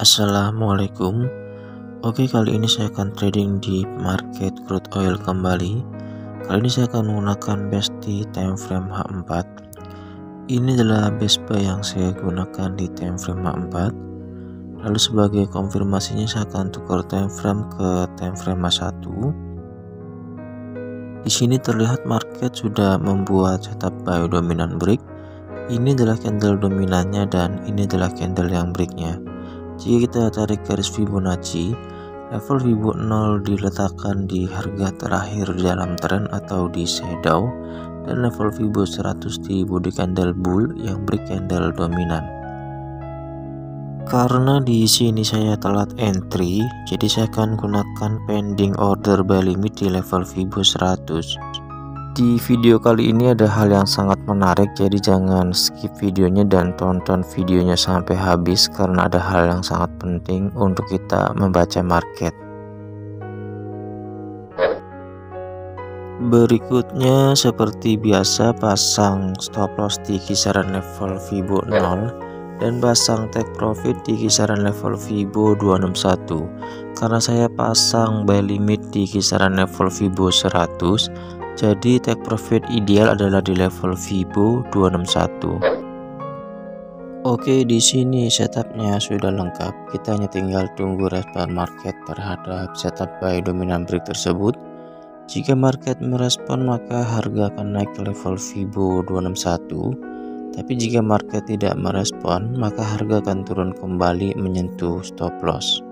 Assalamualaikum. Oke, kali ini saya akan trading di market crude oil kembali. Kali ini saya akan menggunakan base di time frame H4. Ini adalah base buy yang saya gunakan di time frame H4. Lalu sebagai konfirmasinya saya akan tukar time frame ke time frame H1. Di sini terlihat market sudah membuat setup buy dominan break. Ini adalah candle dominannya dan ini adalah candle yang breaknya. Jika kita tarik garis Fibonacci, level Fibo 0 diletakkan di harga terakhir dalam tren atau di shadow, dan level Fibo 100 di body candle bull yang break candle dominan. Karena di sini saya telat entry, jadi saya akan gunakan pending order buy limit di level Fibo 100. Di video kali ini ada hal yang sangat menarik, jadi jangan skip videonya dan tonton videonya sampai habis karena ada hal yang sangat penting untuk kita membaca market. Berikutnya seperti biasa pasang stop loss di kisaran level Fibo 0 dan pasang take profit di kisaran level Fibo 261. Karena saya pasang buy limit di kisaran level Fibo 100, jadi take profit ideal adalah di level Fibo 261. Oke, di sini setupnya sudah lengkap. Kita hanya tinggal tunggu respon market terhadap setup buy dominan break tersebut. Jika market merespon maka harga akan naik ke level Fibo 261. Tapi jika market tidak merespon maka harga akan turun kembali menyentuh stop loss.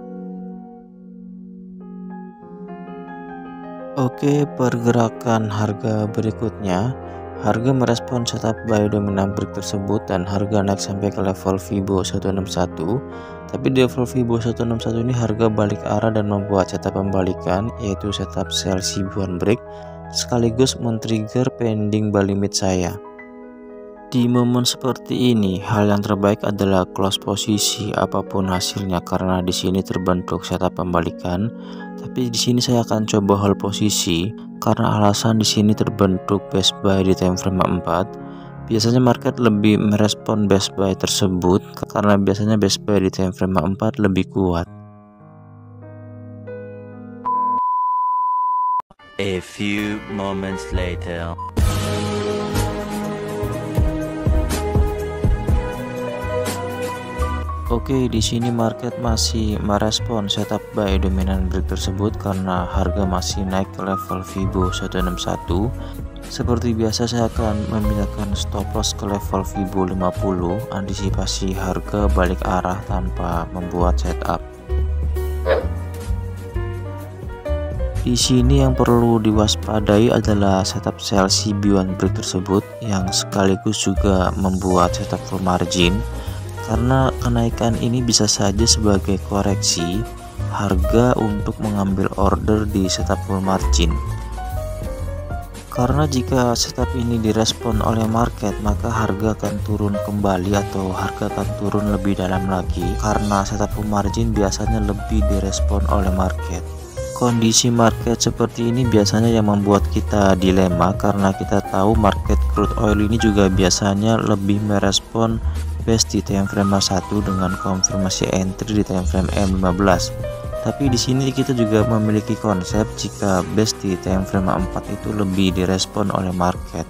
Oke, pergerakan harga berikutnya, harga merespon setup buy dominan break tersebut dan harga naik sampai ke level Fibo 161. Tapi di level Fibo 161 ini harga balik arah dan membuat setup pembalikan, yaitu setup sell Cibuan break sekaligus men-trigger pending buy limit saya. Di momen seperti ini, hal yang terbaik adalah close posisi apapun hasilnya karena di sini terbentuk setup pembalikan. Tapi di sini saya akan coba hold posisi karena alasan di sini terbentuk base buy di time frame 4. Biasanya market lebih merespon base buy tersebut karena biasanya base buy di time frame 4 lebih kuat. A few moments later. Oke, di sini market masih merespon setup buy dominan break tersebut karena harga masih naik ke level Fibo 161. Seperti biasa saya akan memindahkan stop loss ke level Fibo 50, antisipasi harga balik arah tanpa membuat setup. Di sini yang perlu diwaspadai adalah setup sell Cibuan break tersebut yang sekaligus juga membuat setup full margin. Karena kenaikan ini bisa saja sebagai koreksi harga untuk mengambil order di setup full margin. Karena jika setup ini direspon oleh market maka harga akan turun kembali atau harga akan turun lebih dalam lagi karena setup full margin biasanya lebih direspon oleh market. Kondisi market seperti ini biasanya yang membuat kita dilema karena kita tahu market crude oil ini juga biasanya lebih merespon base di time frame 1 dengan konfirmasi entry di time frame M15. Tapi di sini kita juga memiliki konsep jika base di time frame 4 itu lebih direspon oleh market.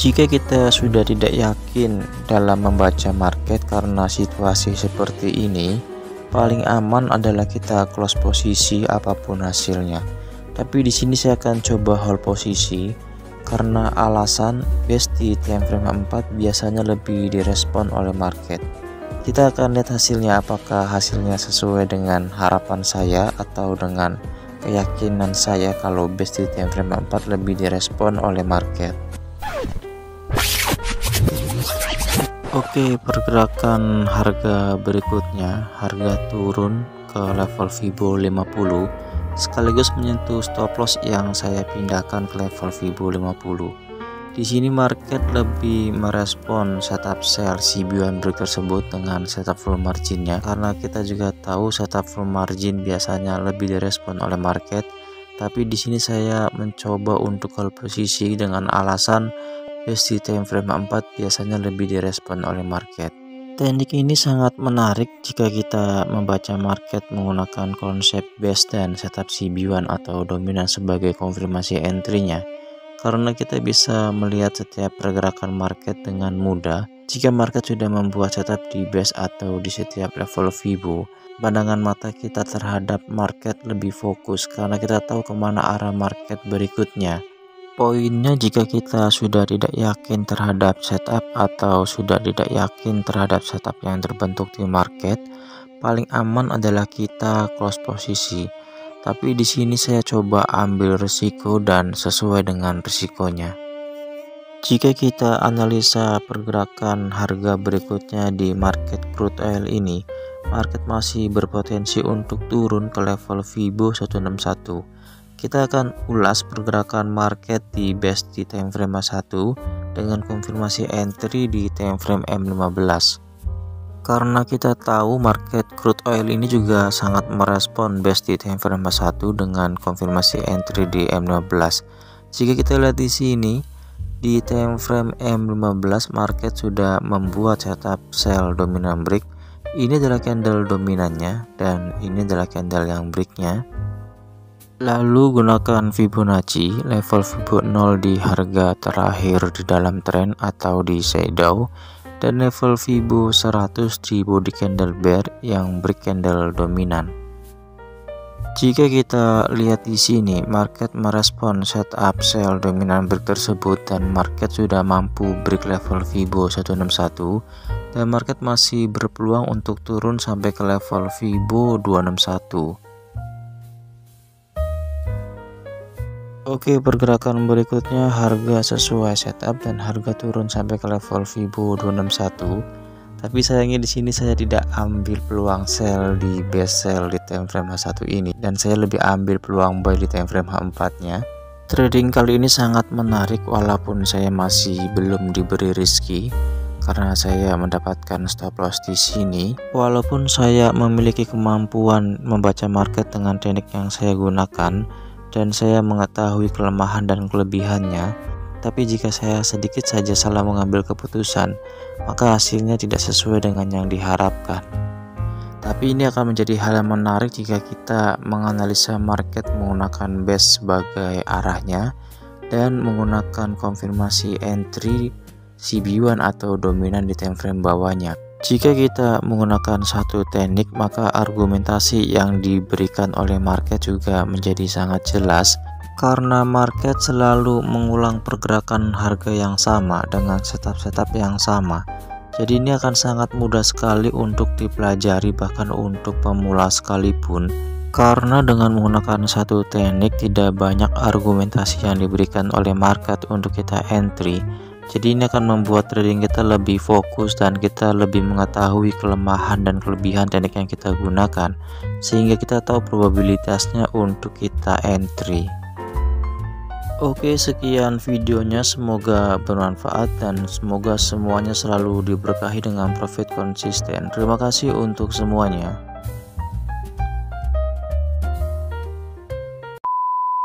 Jika kita sudah tidak yakin dalam membaca market karena situasi seperti ini, paling aman adalah kita close posisi apapun hasilnya. Tapi di sini saya akan coba hold posisi karena alasan base di time frame 4 biasanya lebih direspon oleh market. Kita akan lihat hasilnya, apakah hasilnya sesuai dengan harapan saya atau dengan keyakinan saya kalau base di time frame 4 lebih direspon oleh market. Oke, pergerakan harga berikutnya, harga turun ke level Fibo 50 sekaligus menyentuh stop loss yang saya pindahkan ke level Fibo 50. Di sini market lebih merespon setup sell Cibuan break tersebut dengan setup full marginnya karena kita juga tahu setup full margin biasanya lebih direspon oleh market. Tapi di sini saya mencoba untuk hold posisi dengan alasan base di time frame 4 biasanya lebih direspon oleh market. Teknik ini sangat menarik jika kita membaca market menggunakan konsep base dan setup CB1 atau dominan sebagai konfirmasi entry-nya. Karena kita bisa melihat setiap pergerakan market dengan mudah. Jika market sudah membuat setup di base atau di setiap level Fibo, pandangan mata kita terhadap market lebih fokus karena kita tahu kemana arah market berikutnya. Poinnya, jika kita sudah tidak yakin terhadap setup atau sudah tidak yakin terhadap setup yang terbentuk di market, paling aman adalah kita close posisi. Tapi di sini saya coba ambil risiko dan sesuai dengan risikonya. Jika kita analisa pergerakan harga berikutnya di market crude oil ini, market masih berpotensi untuk turun ke level Fibo 161. Kita akan ulas pergerakan market di base di time frame 1 dengan konfirmasi entry di time frame M15. Karena kita tahu market crude oil ini juga sangat merespon base di time frame 1 dengan konfirmasi entry di M15. Jika kita lihat di sini di time frame M15, market sudah membuat setup sell dominant break. Ini adalah candle dominannya dan ini adalah candle yang breaknya. Lalu gunakan Fibonacci, level Fibo 0 di harga terakhir di dalam tren atau di shadow, dan level Fibo 100 di body candle bear yang break candle dominan. Jika kita lihat di sini, market merespon setup sell dominan break tersebut dan market sudah mampu break level Fibo 161 dan market masih berpeluang untuk turun sampai ke level Fibo 261. Oke, pergerakan berikutnya harga sesuai setup dan harga turun sampai ke level Fibo 261. Tapi sayangnya di sini saya tidak ambil peluang sell di base sell di time frame H1 ini dan saya lebih ambil peluang buy di time frame H4-nya. Trading kali ini sangat menarik walaupun saya masih belum diberi rezeki karena saya mendapatkan stop loss di sini. Walaupun saya memiliki kemampuan membaca market dengan teknik yang saya gunakan dan saya mengetahui kelemahan dan kelebihannya, tapi jika saya sedikit saja salah mengambil keputusan, maka hasilnya tidak sesuai dengan yang diharapkan. Tapi ini akan menjadi hal yang menarik jika kita menganalisa market menggunakan base sebagai arahnya dan menggunakan konfirmasi entry CB1 atau dominan di time frame bawahnya. Jika kita menggunakan satu teknik, maka argumentasi yang diberikan oleh market juga menjadi sangat jelas karena market selalu mengulang pergerakan harga yang sama dengan setup-setup yang sama. Jadi ini akan sangat mudah sekali untuk dipelajari bahkan untuk pemula sekalipun, karena dengan menggunakan satu teknik tidak banyak argumentasi yang diberikan oleh market untuk kita entry. Jadi ini akan membuat trading kita lebih fokus dan kita lebih mengetahui kelemahan dan kelebihan teknik yang kita gunakan, sehingga kita tahu probabilitasnya untuk kita entry. Oke, sekian videonya, semoga bermanfaat dan semoga semuanya selalu diberkahi dengan profit konsisten. Terima kasih untuk semuanya.